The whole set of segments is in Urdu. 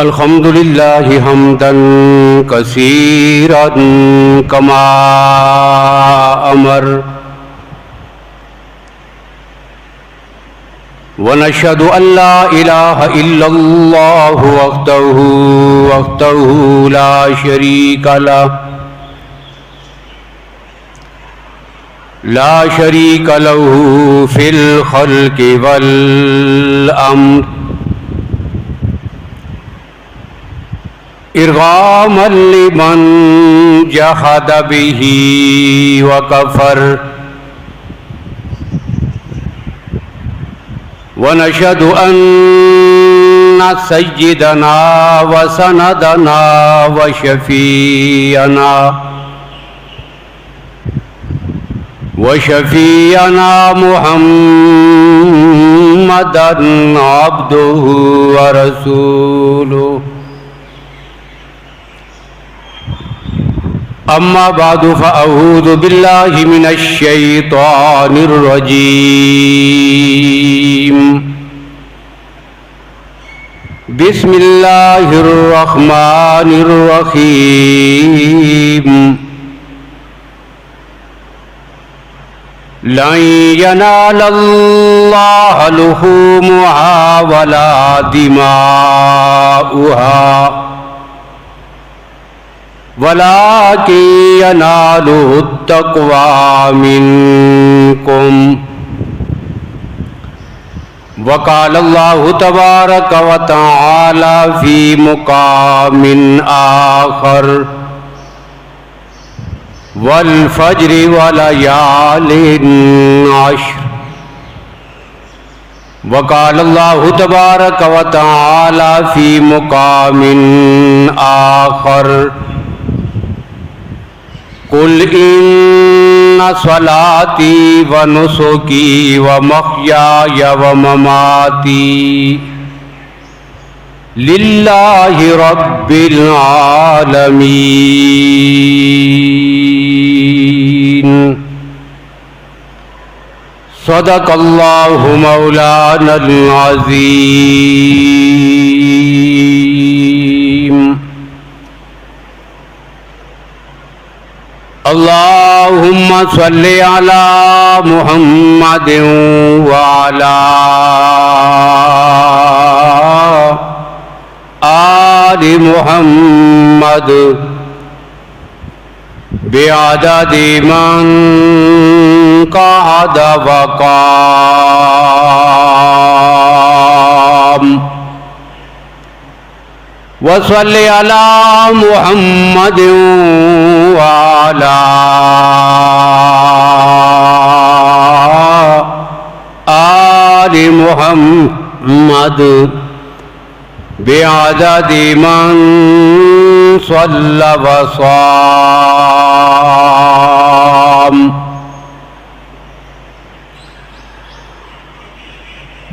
الحمد لله حمدا كثيرا كما أمر ونشهد أن لا إله إلا الله وحده لا شريك له في الخلق والأمر إرغاما لمن جحد به وكفر ونشهد أن سيدنا وسندنا وشفيعنا محمدا عبده ورسوله أما بعد فأعوذ بالله من الشيطان الرجيم بسم الله الرحمن الرحيم لن ينال الله لحومها ولا دماؤها ولكن يناله التقوى منكم وقال الله تبارك وتعالى في مقام آخر والفجر وليال عشر وقال الله تبارك وتعالى في مقام آخر قل إن صلاتي ونسكي ومحياي ومماتي لله رب العالمين صدق الله مولانا العظيم اللهم صل على محمد وعلى آل محمد بعدد من قعد وقام وصل على محمد وعلى آل محمد بعدد من صلى وصام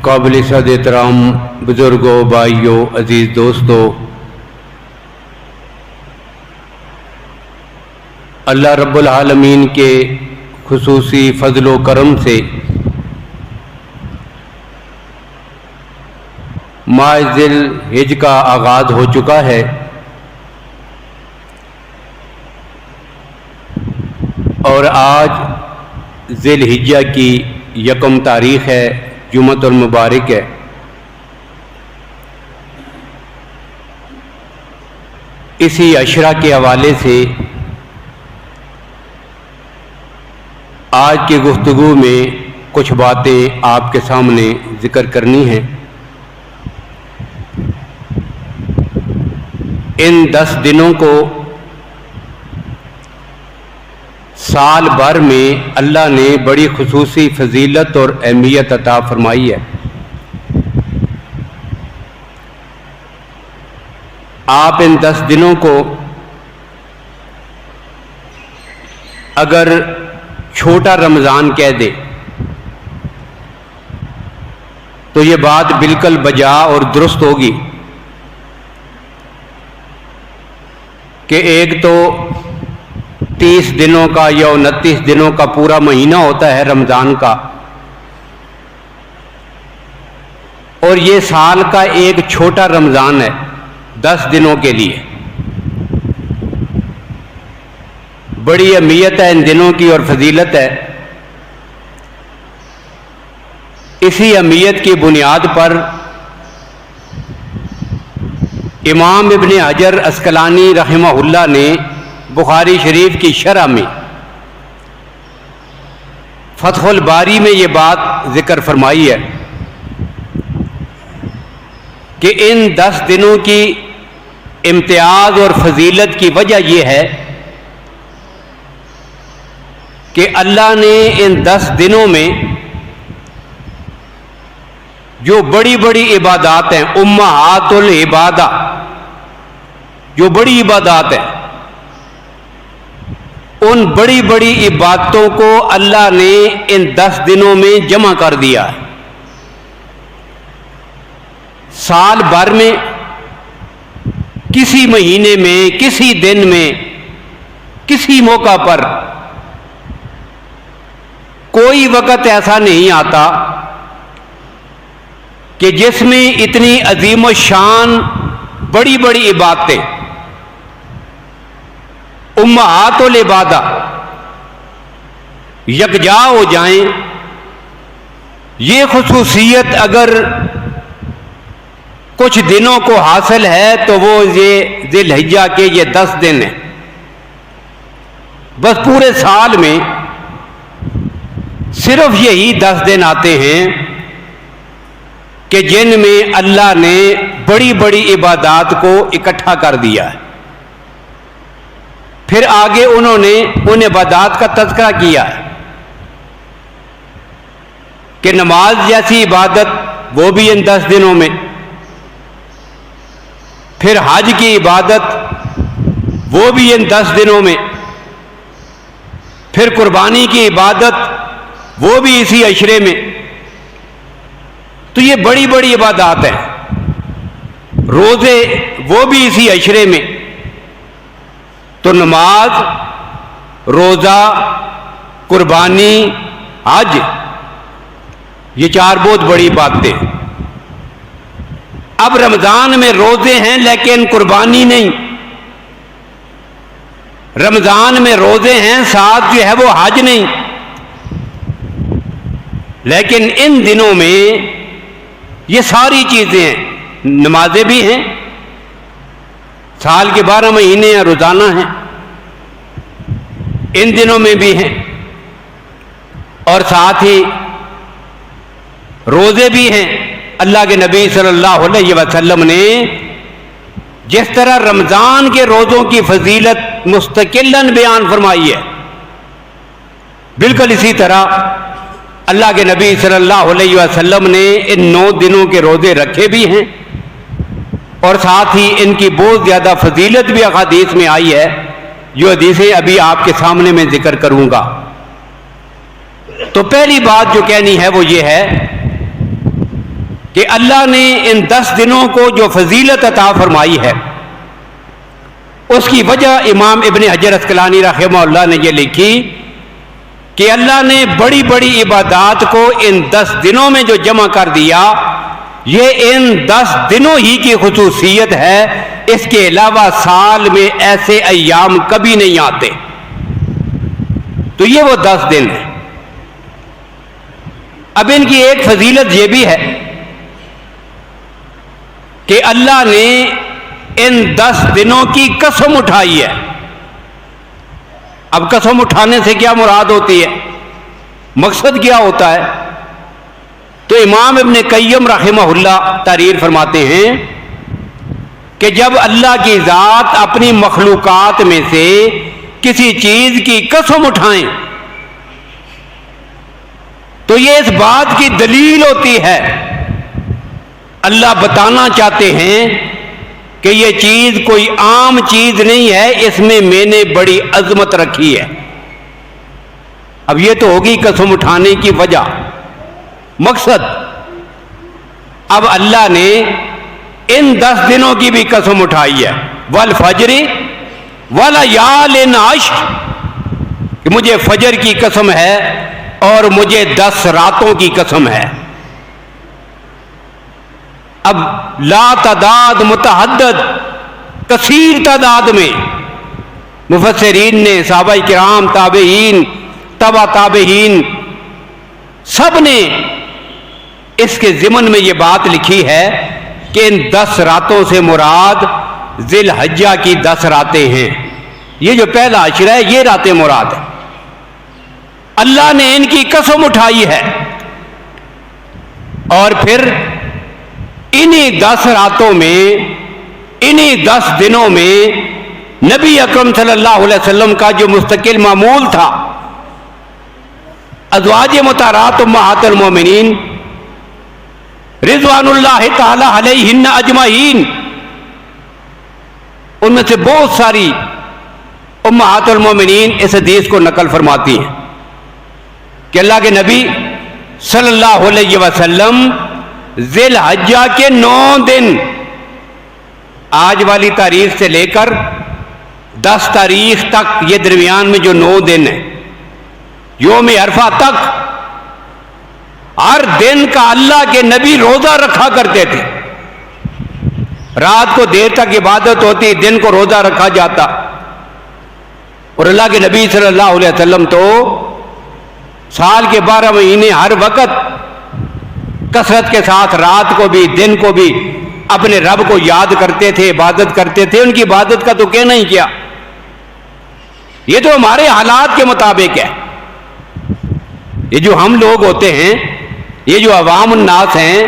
قابل صد احترام بزرگوں، بھائیوں، عزیز دوستوں، اللہ رب العالمین کے خصوصی فضل و کرم سے ماہ ذی الحج کا آغاز ہو چکا ہے اور آج ذی الحجہ کی یکم تاریخ ہے، جمعۃ المبارک ہے۔ اسی عشرہ کے حوالے سے آج کی گفتگو میں کچھ باتیں آپ کے سامنے ذکر کرنی ہیں۔ ان 10 دنوں کو سال بھر میں اللہ نے بڑی خصوصی فضیلت اور اہمیت عطا فرمائی ہے۔ آپ ان 10 دنوں کو اگر چھوٹا رمضان کہہ دے تو یہ بات بالکل بجا اور درست ہوگی کہ ایک تو 30 دنوں کا یا 29 دنوں کا پورا مہینہ ہوتا ہے رمضان کا، اور یہ سال کا ایک چھوٹا رمضان ہے 10 دنوں کے لیے۔ بڑی اہمیت ہے ان دنوں کی اور فضیلت ہے۔ اسی اہمیت کی بنیاد پر امام ابن حجر عسقلانی رحمہ اللہ نے بخاری شریف کی شرح میں فتح الباری میں یہ بات ذکر فرمائی ہے کہ ان 10 دنوں کی امتیاز اور فضیلت کی وجہ یہ ہے کہ اللہ نے ان 10 دنوں میں جو بڑی بڑی عبادات ہیں، امہات العبادہ، جو بڑی عبادات ہیں، ان بڑی بڑی عبادتوں کو اللہ نے ان 10 دنوں میں جمع کر دیا ہے۔ سال بھر میں کسی مہینے میں، کسی دن میں، کسی موقع پر کوئی وقت ایسا نہیں آتا کہ جس میں اتنی عظیم الشان بڑی بڑی عبادتیں، امہات العبادہ یکجا ہو جائیں۔ یہ خصوصیت اگر کچھ دنوں کو حاصل ہے تو وہ یہ ذی الحجہ کے یہ 10 دن ہیں۔ بس پورے سال میں صرف یہی 10 دن آتے ہیں کہ جن میں اللہ نے بڑی بڑی عبادات کو اکٹھا کر دیا ہے۔ پھر آگے انہوں نے ان عبادات کا تذکرہ کیا ہے کہ نماز جیسی عبادت وہ بھی ان 10 دنوں میں، پھر حج کی عبادت وہ بھی ان 10 دنوں میں، پھر قربانی کی عبادت وہ بھی اسی عشرے میں۔ تو یہ بڑی بڑی عبادات ہیں۔ روزے وہ بھی اسی عشرے میں۔ تو نماز، روزہ، قربانی، حج، یہ 4 بہت بڑی باتیں۔ اب رمضان میں روزے ہیں لیکن قربانی نہیں، رمضان میں روزے ہیں ساتھ جو ہے وہ حج نہیں، لیکن ان دنوں میں یہ ساری چیزیں ہیں۔ نمازیں بھی ہیں، سال کے 12 مہینے ہیں، روزانہ ہیں، ان دنوں میں بھی ہیں، اور ساتھ ہی روزے بھی ہیں۔ اللہ کے نبی صلی اللہ علیہ وسلم نے جس طرح رمضان کے روزوں کی فضیلت مستقلاً بیان فرمائی ہے، بالکل اسی طرح اللہ کے نبی صلی اللہ علیہ وسلم نے ان 9 دنوں کے روزے رکھے بھی ہیں، اور ساتھ ہی ان کی بہت زیادہ فضیلت بھی احادیث میں آئی ہے، جو حدیثیں ابھی آپ کے سامنے میں ذکر کروں گا۔ تو پہلی بات جو کہنی ہے وہ یہ ہے کہ اللہ نے ان 10 دنوں کو جو فضیلت عطا فرمائی ہے، اس کی وجہ امام ابن حجر عسقلانی رحمہ اللہ نے یہ لکھی کہ اللہ نے بڑی بڑی عبادات کو ان 10 دنوں میں جو جمع کر دیا، یہ ان 10 دنوں ہی کی خصوصیت ہے، اس کے علاوہ سال میں ایسے ایام کبھی نہیں آتے۔ تو یہ وہ 10 دن ہیں۔ اب ان کی ایک فضیلت یہ بھی ہے کہ اللہ نے ان 10 دنوں کی قسم اٹھائی ہے۔ اب قسم اٹھانے سے کیا مراد ہوتی ہے، مقصد کیا ہوتا ہے؟ تو امام ابن قیم رحمہ اللہ تحریر فرماتے ہیں کہ جب اللہ کی ذات اپنی مخلوقات میں سے کسی چیز کی قسم اٹھائیں تو یہ اس بات کی دلیل ہوتی ہے، اللہ بتانا چاہتے ہیں کہ یہ چیز کوئی عام چیز نہیں ہے، اس میں میں نے بڑی عظمت رکھی ہے۔ اب یہ تو ہوگی قسم اٹھانے کی وجہ، مقصد۔ اب اللہ نے ان 10 دنوں کی بھی قسم اٹھائی ہے، والفجر ولیال عشر، کہ مجھے فجر کی قسم ہے اور مجھے 10 راتوں کی قسم ہے۔ اب لا تعداد متعدد کثیر تعداد میں مفسرین نے، صحابہ کرام، تابعین، تبع تابعین، سب نے اس کے ضمن میں یہ بات لکھی ہے کہ ان 10 راتوں سے مراد ذی الحجہ کی 10 راتیں ہیں. یہ جو پہلا عشرہ ہے یہ راتیں مراد ہیں. اللہ نے ان کی قسم اٹھائی ہے اور پھر انہی 10 راتوں میں، انہی 10 دنوں میں نبی اکرم صلی اللہ علیہ وسلم کا جو مستقل معمول تھا، ازواج مطہرات امہات المومنین رضوان اللہ تعالی علیہن اجمعین، ان میں سے بہت ساری امہات المومنین اس حدیث کو نقل فرماتی ہیں کہ اللہ کے نبی صلی اللہ علیہ وسلم ذی الحجہ کے 9 دن، آج والی تاریخ سے لے کر 10 تاریخ تک، یہ درمیان میں جو 9 دن ہیں، یوم عرفہ تک، ہر دن کا اللہ کے نبی روزہ رکھا کرتے تھے. رات کو دیر تک عبادت ہوتی، دن کو روزہ رکھا جاتا. اور اللہ کے نبی صلی اللہ علیہ وسلم تو سال کے 12 مہینے ہر وقت کثرت کے ساتھ رات کو بھی دن کو بھی اپنے رب کو یاد کرتے تھے، عبادت کرتے تھے. ان کی عبادت کا تو کہنا ہی کیا، یہ تو ہمارے حالات کے مطابق ہے. یہ جو ہم لوگ ہوتے ہیں، یہ جو عوام الناس ہیں،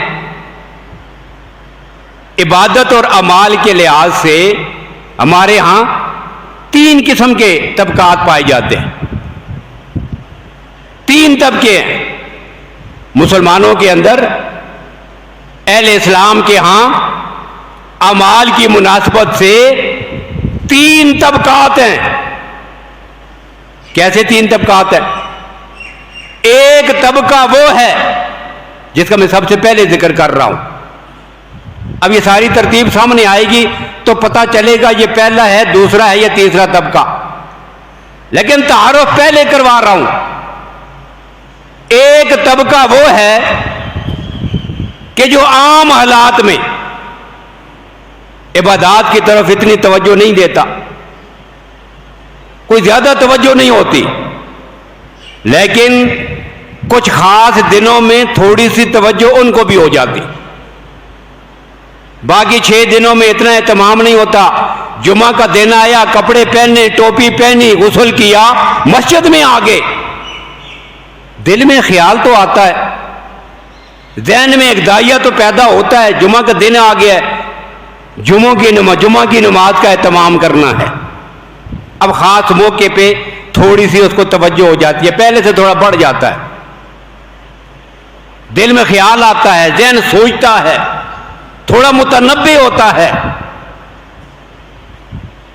عبادت اور اعمال کے لحاظ سے ہمارے ہاں 3 قسم کے طبقات پائے جاتے ہیں. 3 طبقے ہیں مسلمانوں کے اندر. اہل اسلام کے ہاں اعمال کی مناسبت سے 3 طبقات ہیں. کیسے 3 طبقات ہیں؟ ایک طبقہ وہ ہے جس کا میں سب سے پہلے ذکر کر رہا ہوں. اب یہ ساری ترتیب سامنے آئے گی تو پتہ چلے گا یہ پہلا ہے، دوسرا ہے یا تیسرا طبقہ، لیکن تعارف پہلے کروا رہا ہوں. ایک طبقہ وہ ہے کہ جو عام حالات میں عبادات کی طرف اتنی توجہ نہیں دیتا، کوئی زیادہ توجہ نہیں ہوتی، لیکن کچھ خاص دنوں میں تھوڑی سی توجہ ان کو بھی ہو جاتی. باقی 6 دنوں میں اتنا اہتمام نہیں ہوتا. جمعہ کا دن آیا، کپڑے پہنے، ٹوپی پہنی، غسل کیا، مسجد میں آ گئے. دل میں خیال تو آتا ہے، ذہن میں ایک دائیہ تو پیدا ہوتا ہے، جمعہ کا دن آ گیا ہے، جمعہ کی نماز کا اہتمام کرنا ہے. اب خاص موقع پہ تھوڑی سی اس کو توجہ ہو جاتی ہے، پہلے سے تھوڑا بڑھ جاتا ہے. دل میں خیال آتا ہے، ذہن سوچتا ہے، تھوڑا متنبع ہوتا ہے،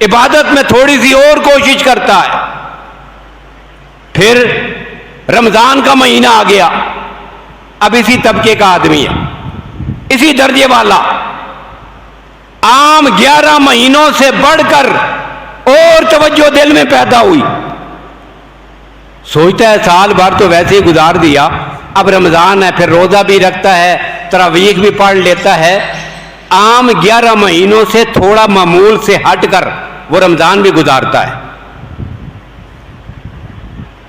عبادت میں تھوڑی سی اور کوشش کرتا ہے. پھر رمضان کا مہینہ آ گیا، اب اسی طبقے کا آدمی ہے، اسی درجے والا، عام 11 مہینوں سے بڑھ کر اور توجہ دل میں پیدا ہوئی. سوچتا ہے سال بھر تو ویسے ہی گزار دیا، اب رمضان ہے، پھر روزہ بھی رکھتا ہے، تراویح بھی پڑھ لیتا ہے. عام 11 مہینوں سے تھوڑا معمول سے ہٹ کر وہ رمضان بھی گزارتا ہے.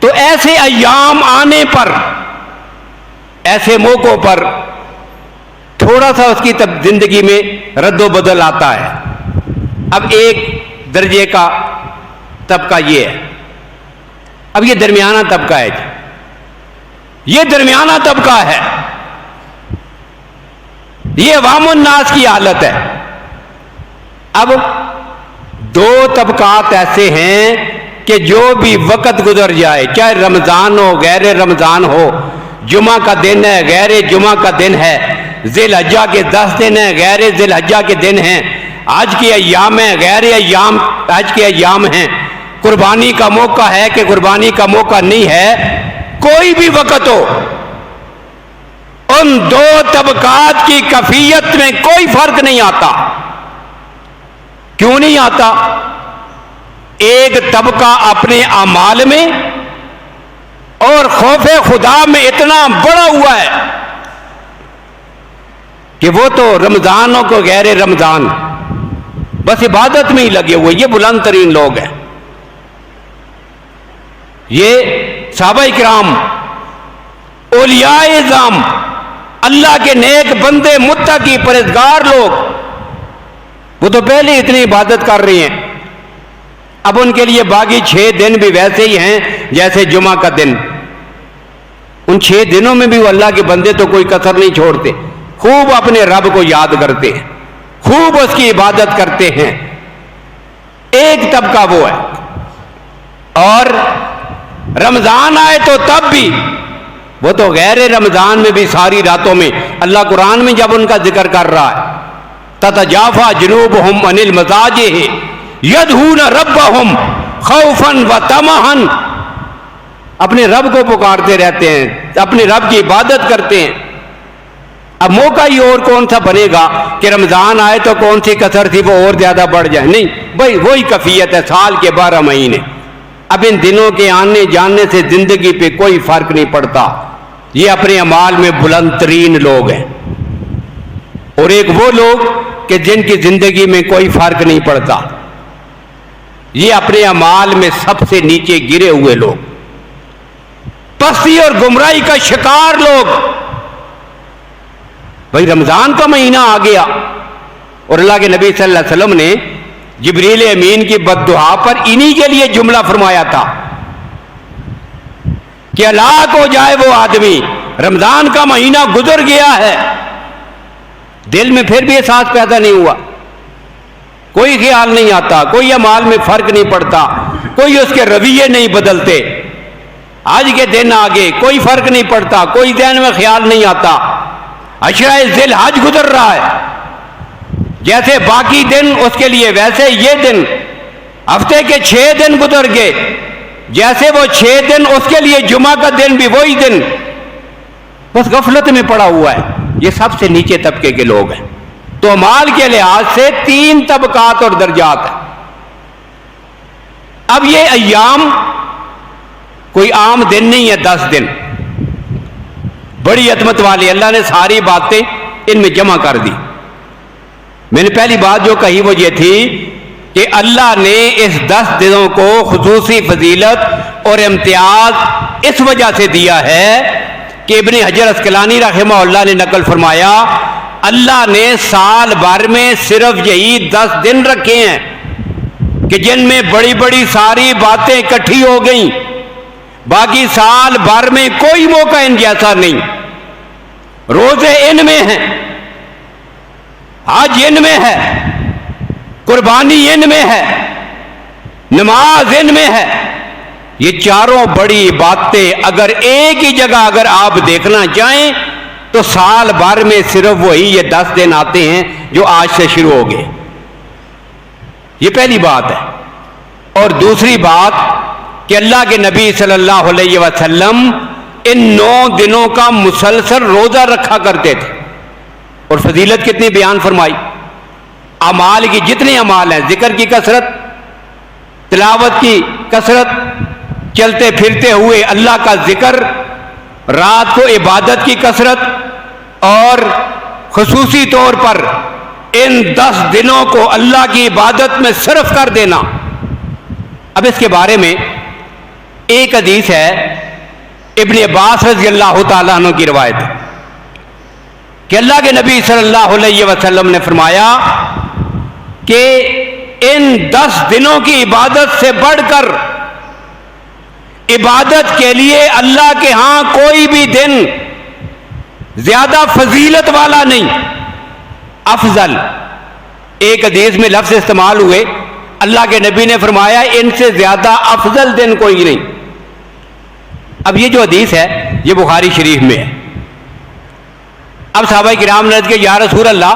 تو ایسے ایام آنے پر، ایسے موقعوں پر تھوڑا سا اس کی زندگی میں رد و بدل آتا ہے. اب ایک درجے کا طبقہ یہ ہے. اب یہ درمیانہ طبقہ ہے جی، یہ درمیانہ طبقہ ہے، یہ عوام الناس کی حالت ہے. اب 2 طبقات ایسے ہیں کہ جو بھی وقت گزر جائے، چاہے رمضان ہو غیر رمضان ہو، جمعہ کا دن ہے غیر جمعہ کا دن ہے، ذی الحجہ کے 10 دن ہیں غیر ذی الحجہ کے دن ہیں، حج کے ایام ہیں غیر ایام حج کے ایام ہیں، قربانی کا موقع ہے کہ قربانی کا موقع نہیں ہے، کوئی بھی وقت ہو، ان 2 طبقات کی کیفیت میں کوئی فرق نہیں آتا. کیوں نہیں آتا؟ ایک طبقہ اپنے اعمال میں اور خوف خدا میں اتنا بڑا ہوا ہے کہ وہ تو رمضانوں کو غیر رمضان بس عبادت میں ہی لگے ہوئے، یہ بلند ترین لوگ ہیں۔ یہ صحابہ کرام، اولیاء اعظام، اللہ کے نیک بندے، متقی پرہیزگار لوگ، وہ تو پہلے اتنی عبادت کر رہے ہیں، اب ان کے لیے باقی 6 دن بھی ویسے ہی ہیں جیسے جمعہ کا دن۔ ان 6 دنوں میں بھی وہ اللہ کے بندے تو کوئی کسر نہیں چھوڑتے، خوب اپنے رب کو یاد کرتے ہیں، خوب اس کی عبادت کرتے ہیں۔ ایک طبقہ وہ ہے، اور رمضان آئے تو تب بھی، وہ تو غیر رمضان میں بھی ساری راتوں میں اللہ قرآن میں جب ان کا ذکر کر رہا ہے، تتجافا جنوبہم عن المضاجع یدعون ربہم خوفا وطمعا، اپنے رب کو پکارتے رہتے ہیں، اپنے رب کی عبادت کرتے ہیں۔ اب موقع ہی اور کون سا بنے گا کہ رمضان آئے تو کون سی کثر تھی وہ اور زیادہ بڑھ جائے؟ نہیں بھائی، وہی کفیت ہے، سال کے 12 مہینے۔ اب ان دنوں کے آنے جانے سے زندگی پہ کوئی فرق نہیں پڑتا۔ یہ اپنے اعمال میں بلند ترین لوگ ہیں، اور ایک وہ لوگ کہ جن کی زندگی میں کوئی فرق نہیں پڑتا، یہ اپنے اعمال میں سب سے نیچے گرے ہوئے لوگ، پستی اور گمراہی کا شکار لوگ۔ بھائی رمضان کا مہینہ آ گیا، اور اللہ کے نبی صلی اللہ علیہ وسلم نے جبریل امین کی بد دعا پر انہی کے لیے جملہ فرمایا تھا کہ ہلاک ہو جائے وہ آدمی، رمضان کا مہینہ گزر گیا ہے، دل میں پھر بھی احساس پیدا نہیں ہوا، کوئی خیال نہیں آتا، کوئی اعمال میں فرق نہیں پڑتا، کوئی اس کے رویے نہیں بدلتے، آج کے دن آگے کوئی فرق نہیں پڑتا، کوئی ذہن میں خیال نہیں آتا، عشرہ ذی الحج گزر رہا ہے، جیسے باقی دن اس کے لیے ویسے یہ دن، ہفتے کے 6 دن گزر گئے، جیسے وہ 6 دن اس کے لیے جمعہ کا دن بھی وہی دن، بس غفلت میں پڑا ہوا ہے۔ یہ سب سے نیچے طبقے کے لوگ ہیں۔ تو اعمال کے لحاظ سے 3 طبقات اور درجات ہیں۔ اب یہ ایام کوئی عام دن نہیں ہے، 10 دن بڑی عظمت والے، اللہ نے ساری باتیں ان میں جمع کر دی۔ میں نے پہلی بات جو کہی وہ یہ تھی کہ اللہ نے اس 10 دنوں کو خصوصی فضیلت اور امتیاز اس وجہ سے دیا ہے کہ ابن حجر عسقلانی رحمہ اللہ نے نقل فرمایا، اللہ نے سال بھر میں صرف یہی 10 دن رکھے ہیں کہ جن میں بڑی بڑی ساری باتیں اکٹھی ہو گئیں، باقی سال بھر میں کوئی موقع ان جیسا نہیں۔ روزے ان میں ہیں، حج ان میں ہے، قربانی ان میں ہے، نماز ان میں ہے۔ یہ چاروں بڑی باتیں اگر ایک ہی جگہ اگر آپ دیکھنا چاہیں تو سال بھر میں صرف وہی یہ 10 دن آتے ہیں جو آج سے شروع ہو گئے۔ یہ پہلی بات ہے۔ اور دوسری بات کہ اللہ کے نبی صلی اللہ علیہ وسلم ان 9 دنوں کا مسلسل روزہ رکھا کرتے تھے، اور فضیلت کتنی بیان فرمائی۔ اعمال کی جتنے اعمال ہیں، ذکر کی کثرت، تلاوت کی کثرت، چلتے پھرتے ہوئے اللہ کا ذکر، رات کو عبادت کی کثرت، اور خصوصی طور پر ان 10 دنوں کو اللہ کی عبادت میں صرف کر دینا۔ اب اس کے بارے میں ایک حدیث ہے، ابن عباس رضی اللہ تعالیٰ عنہ کی روایت ہے کہ اللہ کے نبی صلی اللہ علیہ وسلم نے فرمایا کہ ان 10 دنوں کی عبادت سے بڑھ کر عبادت کے لیے اللہ کے ہاں کوئی بھی دن زیادہ فضیلت والا نہیں، افضل۔ ایک حدیث میں لفظ استعمال ہوئے، اللہ کے نبی نے فرمایا ان سے زیادہ افضل دن کوئی نہیں۔ اب یہ جو حدیث ہے یہ بخاری شریف میں ہے۔ اب صحابہ کرام نے کہا یا رسول اللہ،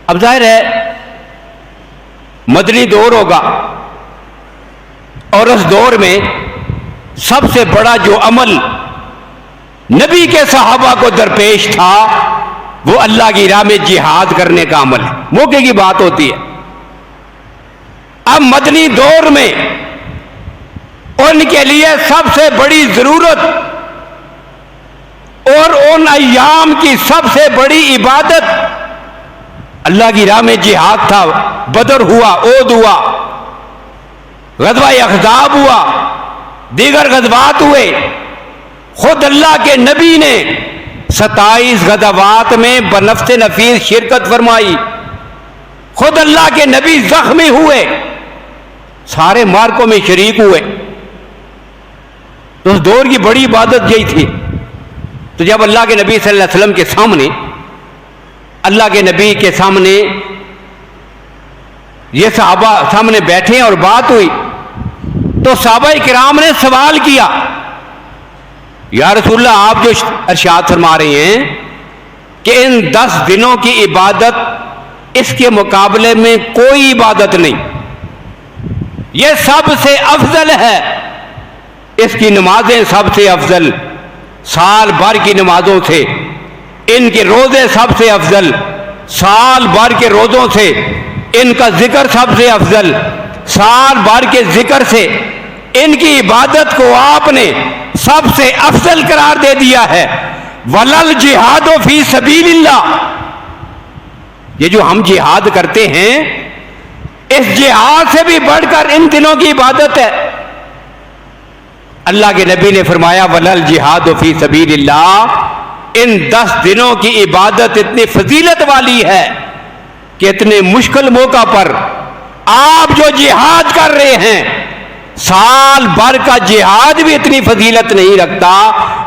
اب ظاہر ہے مدنی دور ہوگا، اور اس دور میں سب سے بڑا جو عمل نبی کے صحابہ کو درپیش تھا وہ اللہ کی راہ میں جہاد کرنے کا عمل ہے، موقع کی بات ہوتی ہے۔ اب مدنی دور میں ان کے لیے سب سے بڑی ضرورت اور ان ایام کی سب سے بڑی عبادت اللہ کی راہ میں جہاد تھا. بدر ہوا، احد ہوا، غزوہ احزاب ہوا، دیگر غزوات ہوئے. خود اللہ کے نبی نے 27 غزوات میں بنفس نفیس شرکت فرمائی. خود اللہ کے نبی زخمی ہوئے، سارے مارکوں میں شریک ہوئے. تو اس دور کی بڑی عبادت یہی تھی. تو جب اللہ کے نبی صلی اللہ علیہ وسلم کے سامنے، اللہ کے نبی کے سامنے یہ صحابہ سامنے بیٹھے اور بات ہوئی، تو صحابہ کرام نے سوال کیا، یا رسول اللہ آپ جو ارشاد فرما رہے ہیں کہ ان 10 دنوں کی عبادت اس کے مقابلے میں کوئی عبادت نہیں، یہ سب سے افضل ہے، اس کی نمازیں سب سے افضل، سال بھر کی نمازوں سے، ان کے روزے سب سے افضل، سال بھر کے روزوں سے، ان کا ذکر سب سے افضل، سال بھر کے ذکر سے ان کی عبادت کو آپ نے سب سے افضل قرار دے دیا ہے. وَلَلْ جِہَادُ فِي سَبِيلِ اللَّهِ، یہ جو ہم جہاد کرتے ہیں اس جہاد سے بھی بڑھ کر ان دنوں کی عبادت ہے. اللہ کے نبی نے فرمایا وَلَلْ جِہَادُ فِي سَبِيلِ اللَّهِ، ان 10 دنوں کی عبادت اتنی فضیلت والی ہے کہ اتنے مشکل موقع پر آپ جو جہاد کر رہے ہیں، سال بھر کا جہاد بھی اتنی فضیلت نہیں رکھتا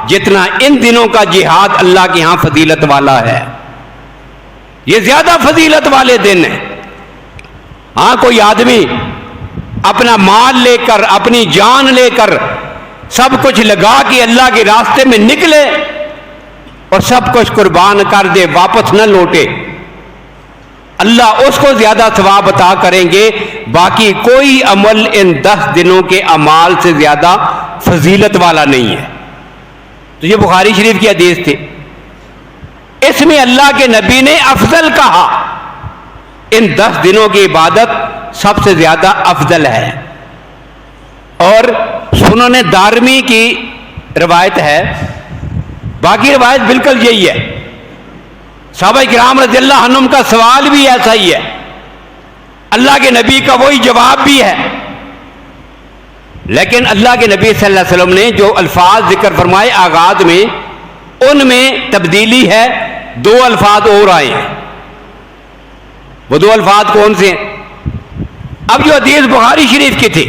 جتنا ان دنوں کا جہاد اللہ کے ہاں فضیلت والا ہے. یہ زیادہ فضیلت والے دن ہیں. ہاں کوئی آدمی اپنا مال لے کر، اپنی جان لے کر، سب کچھ لگا کے اللہ کے راستے میں نکلے اور سب کچھ قربان کر دے، واپس نہ لوٹے، اللہ اس کو زیادہ ثواب عطا کریں گے. باقی کوئی عمل ان 10 دنوں کے اعمال سے زیادہ فضیلت والا نہیں ہے. تو یہ بخاری شریف کی حدیث تھی. اس میں اللہ کے نبی نے افضل کہا، ان 10 دنوں کی عبادت سب سے زیادہ افضل ہے. اور سنن دارمی کی روایت ہے، باقی روایت بالکل یہی ہے. صحابہ کرام رضی اللہ عنہم کا سوال بھی ایسا ہی ہے، اللہ کے نبی کا وہی جواب بھی ہے. لیکن اللہ کے نبی صلی اللہ علیہ وسلم نے جو الفاظ ذکر فرمائے آغاز میں، ان میں تبدیلی ہے. 2 الفاظ اور آئے ہیں. وہ 2 الفاظ کون سے ہیں؟ اب جو حدیث بخاری شریف کی تھی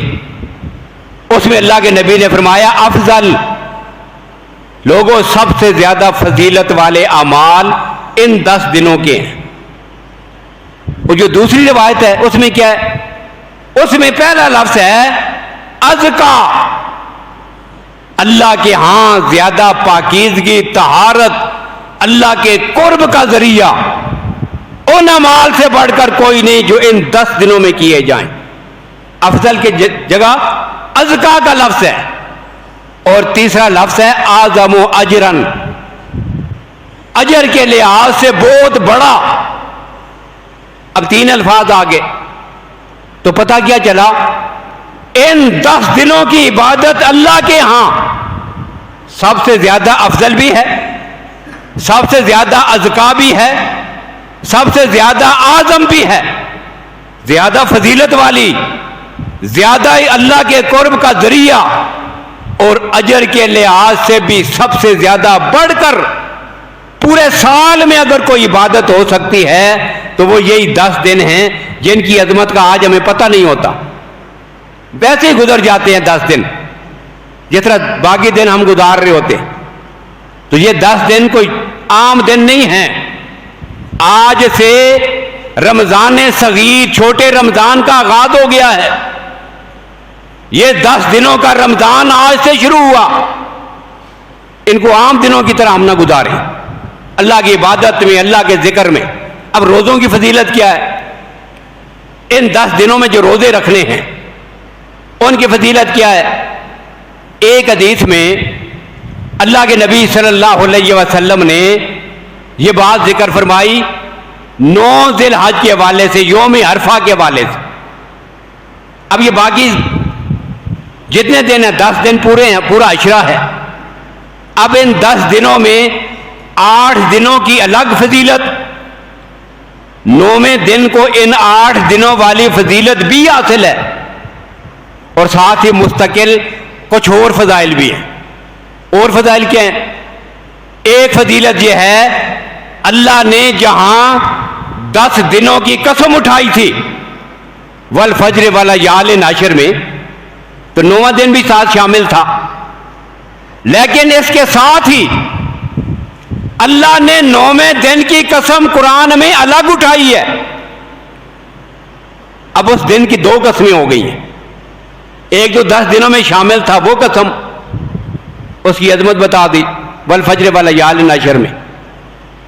اس میں اللہ کے نبی نے فرمایا افضل، لوگوں سب سے زیادہ فضیلت والے اعمال ان 10 دنوں کے ہیں. وہ جو دوسری روایت ہے اس میں کیا ہے؟ اس میں پہلا لفظ ہے ازکا، اللہ کے ہاں زیادہ پاکیزگی، طہارت، اللہ کے قرب کا ذریعہ ان اعمال سے بڑھ کر کوئی نہیں جو ان 10 دنوں میں کیے جائیں. افضل کی جگہ ازکا کا لفظ ہے. اور تیسرا لفظ ہے اعظم و اجرن، اجر کے لحاظ سے بہت بڑا. اب 3 الفاظ آگے تو پتہ کیا چلا، ان 10 دنوں کی عبادت اللہ کے ہاں سب سے زیادہ افضل بھی ہے، سب سے زیادہ ازکا بھی ہے، سب سے زیادہ اعظم بھی ہے، زیادہ فضیلت والی، زیادہ اللہ کے قرب کا ذریعہ، اور اجر کے لحاظ سے بھی سب سے زیادہ بڑھ کر. پورے سال میں اگر کوئی عبادت ہو سکتی ہے تو وہ یہی 10 دن ہیں جن کی عظمت کا آج ہمیں پتہ نہیں ہوتا. ویسے ہی گزر جاتے ہیں 10 دن جس طرح باقی دن ہم گزار رہے ہوتے ہیں. تو یہ 10 دن کوئی عام دن نہیں ہیں. آج سے رمضان صغیر، چھوٹے رمضان کا آغاز ہو گیا ہے. یہ 10 دنوں کا رمضان آج سے شروع ہوا. ان کو عام دنوں کی طرح ہم نہ گزاریں، اللہ کی عبادت میں، اللہ کے ذکر میں. اب روزوں کی فضیلت کیا ہے؟ ان 10 دنوں میں جو روزے رکھنے ہیں ان کی فضیلت کیا ہے؟ ایک حدیث میں اللہ کے نبی صلی اللہ علیہ وسلم نے یہ بات ذکر فرمائی 9 ذی الحج کے حوالے سے، یوم عرفہ کے حوالے سے. اب یہ باقی جتنے دن ہیں 10 دن پورے ہیں، پورا عشرہ ہے. اب ان 10 دنوں میں 8 دنوں کی الگ فضیلت، 9ویں دن کو ان 8 دنوں والی فضیلت بھی حاصل ہے، اور ساتھ ہی مستقل کچھ اور فضائل بھی ہیں۔ اور فضائل کیا ہیں؟ ایک فضیلت یہ ہے، اللہ نے جہاں 10 دنوں کی قسم اٹھائی تھی والفجر والیال عشر میں، تو 9واں دن بھی ساتھ شامل تھا، لیکن اس کے ساتھ ہی اللہ نے 9ویں دن کی قسم قرآن میں الگ اٹھائی ہے۔ اب اس دن کی 2 قسمیں ہو گئی ہیں، ایک جو 10 دنوں میں شامل تھا وہ قسم، اس کی عظمت بتا دی والفجر والیال عشر میں،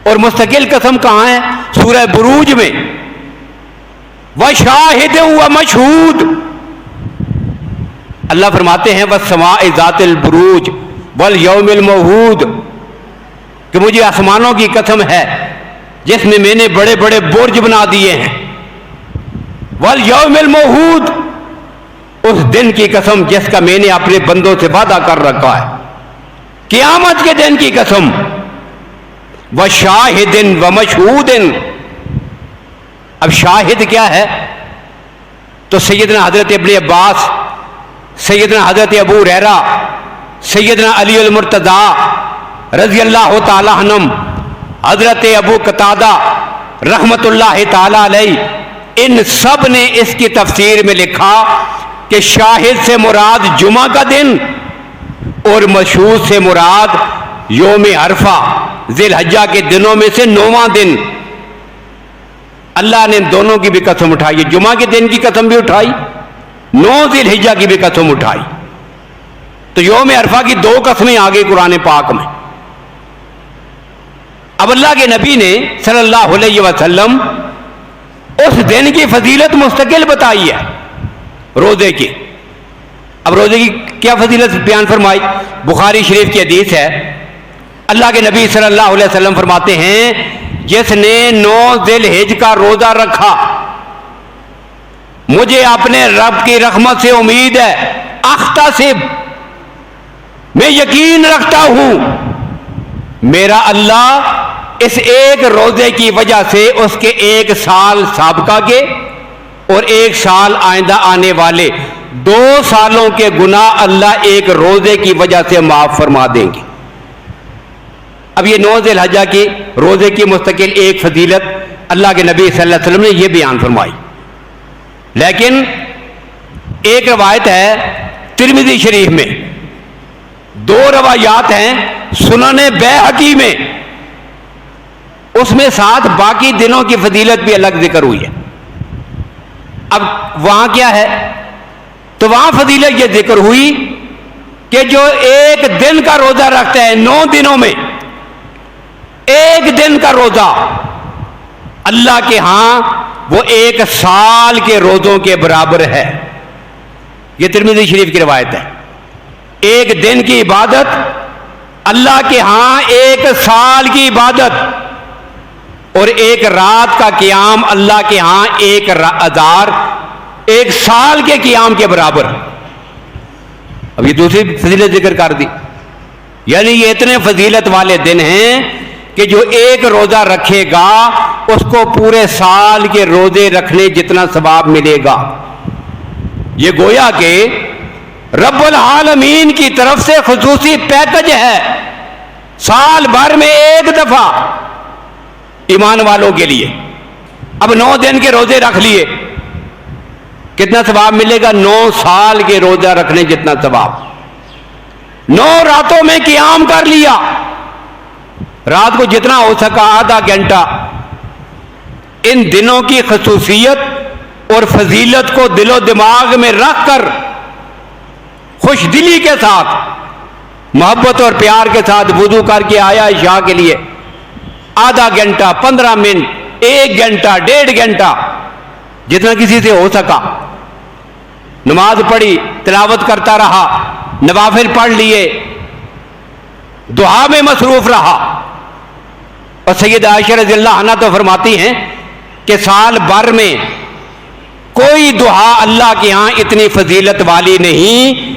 اور مستقل قسم کہاں ہے؟ سورہ بروج میں، وشاہد ومشہود۔ اللہ فرماتے ہیں والسماء ذات البروج والیوم الموعود، کہ مجھے آسمانوں کی قسم ہے جس میں میں نے بڑے بڑے برج بنا دیے ہیں، والیوم الموعود، اس دن کی قسم جس کا میں نے اپنے بندوں سے وعدہ کر رکھا ہے، قیامت کے دن کی قسم، وشاہد ومشہود۔ اب شاہد کیا ہے؟ تو سیدنا حضرت ابن عباس، سیدنا حضرت ابو ہریرہ، سیدنا علی المرتضی رضی اللہ تعالی عنہم، حضرت ابو قتادہ رحمت اللہ تعالی علیہ، ان سب نے اس کی تفسیر میں لکھا کہ شاہد سے مراد جمعہ کا دن اور مشہود سے مراد یوم عرفہ، ذی الحجہ کے دنوں میں سے 9واں دن۔ اللہ نے دونوں کی بھی قسم اٹھائی، جمعہ کے دن کی قسم بھی اٹھائی، 9 ذی الحجہ کی بھی قسم اٹھائی، تو یوم عرفہ کی 2 قسمیں آ گئی قرآن پاک میں۔ اب اللہ کے نبی نے صلی اللہ علیہ وسلم اس دن کی فضیلت مستقل بتائی ہے روزے کی۔ اب روزے کی کیا فضیلت بیان فرمائی؟ بخاری شریف کی حدیث ہے، اللہ کے نبی صلی اللہ علیہ وسلم فرماتے ہیں جس نے 9 ذی الحجہ کا روزہ رکھا، مجھے اپنے رب کی رحمت سے امید ہے، احتسب، میں یقین رکھتا ہوں میرا اللہ اس ایک روزے کی وجہ سے اس کے 1 سال سابقہ کے اور 1 سال آئندہ آنے والے 2 سالوں کے گناہ اللہ ایک روزے کی وجہ سے معاف فرما دیں گے۔ اب یہ 9 ذی الحجہ کی روزے کی مستقل ایک فضیلت اللہ کے نبی صلی اللہ علیہ وسلم نے یہ بیان فرمائی، لیکن ایک روایت ہے ترمذی شریف میں، 2 روایات ہیں سنن بیہقی میں، اس میں ساتھ باقی دنوں کی فضیلت بھی الگ ذکر ہوئی ہے۔ اب وہاں کیا ہے؟ تو وہاں فضیلت یہ ذکر ہوئی کہ جو 1 دن کا روزہ رکھتا ہے 9 دنوں میں، 1 دن کا روزہ اللہ کے ہاں وہ 1 سال کے روزوں کے برابر ہے۔ یہ ترمذی شریف کی روایت ہے، 1 دن کی عبادت اللہ کے ہاں 1 سال کی عبادت، اور 1 رات کا قیام اللہ کے ہاں 1 سال کے قیام کے برابر۔ اب یہ دوسری فضیلت ذکر کر دی، یعنی یہ اتنے فضیلت والے دن ہیں کہ جو 1 روزہ رکھے گا اس کو پورے سال کے روزے رکھنے جتنا ثواب ملے گا۔ یہ گویا کہ رب العالمین کی طرف سے خصوصی پیکج ہے، سال بھر میں 1 دفعہ ایمان والوں کے لیے۔ اب 9 دن کے روزے رکھ لیے، کتنا ثواب ملے گا؟ 9 سال کے روزہ رکھنے جتنا ثواب۔ 9 راتوں میں قیام کر لیا، رات کو جتنا ہو سکا آدھا گھنٹہ۔ ان دنوں کی خصوصیت اور فضیلت کو دل و دماغ میں رکھ کر خوش دلی کے ساتھ، محبت اور پیار کے ساتھ وضو کر کے آیا عشاء کے لیے، آدھا گھنٹہ، 15 منٹ، 1 گھنٹہ، 1.5 گھنٹہ، جتنا کسی سے ہو سکا نماز پڑھی، تلاوت کرتا رہا، نوافل پڑھ لیے، دعا میں مصروف رہا۔ اور سیدہ عائشہ رضی اللہ عنہا تو فرماتی ہیں کہ سال بھر میں کوئی دعا اللہ کے ہاں اتنی فضیلت والی نہیں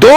2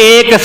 1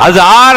1000